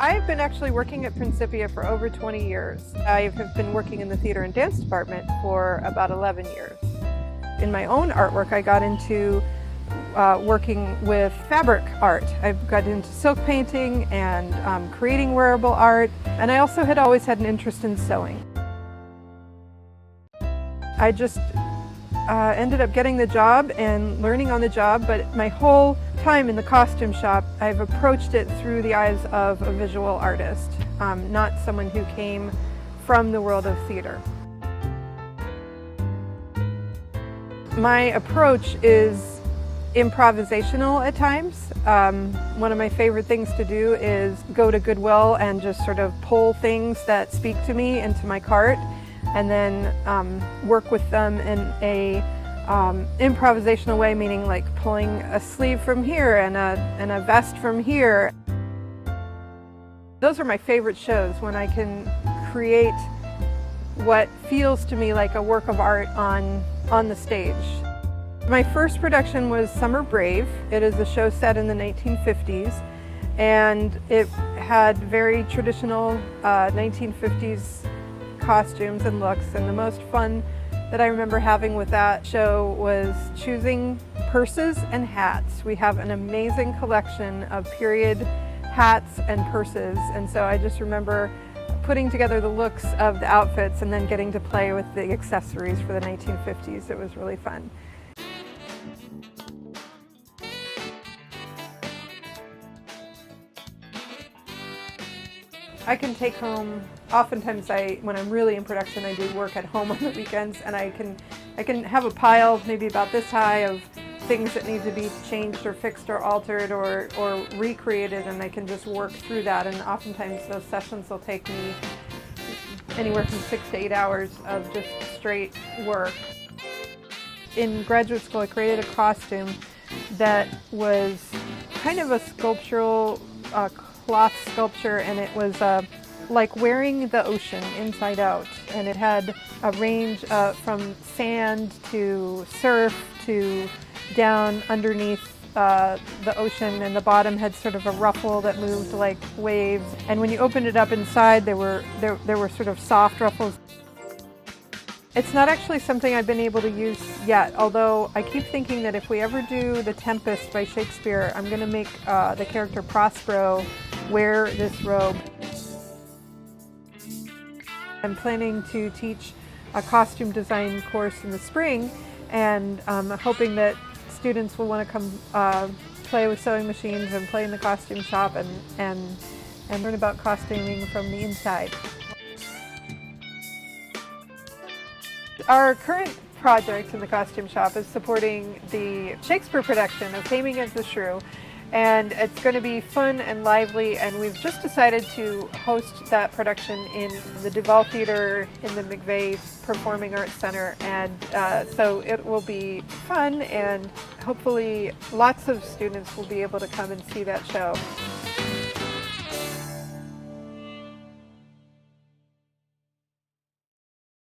I've been actually working at Principia for over 20 years. I have been working in the theater and dance department for about 11 years. In my own artwork, I got into working with fabric art. I've got into silk painting and creating wearable art, and I also had always had an interest in sewing. I just ended up getting the job and learning on the job, but my whole time in the costume shop, I've approached it through the eyes of a visual artist, not someone who came from the world of theater. My approach is improvisational at times. One of my favorite things to do is go to Goodwill and just sort of pull things that speak to me into my cart, and then work with them in a improvisational way, meaning like pulling a sleeve from here and a vest from here. Those are my favorite shows, when I can create what feels to me like a work of art on the stage. My first production was Summer Brave. It is a show set in the 1950s, and it had very traditional 1950s costumes and looks, and the most fun that I remember having with that show was choosing purses and hats. We have an amazing collection of period hats and purses, and so I just remember putting together the looks of the outfits and then getting to play with the accessories for the 1950s. It was really fun. I can take home, oftentimes when I'm really in production, I do work at home on the weekends, and I can have a pile maybe about this high of things that need to be changed or fixed or altered or recreated, and I can just work through that, and oftentimes those sessions will take me anywhere from 6 to 8 hours of just straight work. In graduate school, I created a costume that was kind of a sculptural cloth sculpture, and it was like wearing the ocean inside out, and it had a range from sand to surf to down underneath the ocean, and the bottom had sort of a ruffle that moved like waves, and when you opened it up inside there were sort of soft ruffles. It's not actually something I've been able to use yet, although I keep thinking that if we ever do The Tempest by Shakespeare, I'm going to make the character Prospero wear this robe. I'm planning to teach a costume design course in the spring, and I'm hoping that students will want to come play with sewing machines and play in the costume shop and learn about costuming from the inside. Our current project in the costume shop is supporting the Shakespeare production of Taming of the Shrew, and it's going to be fun and lively, and we've just decided to host that production in the Duval Theater in the McVeigh Performing Arts Center, and so it will be fun, and hopefully lots of students will be able to come and see that show.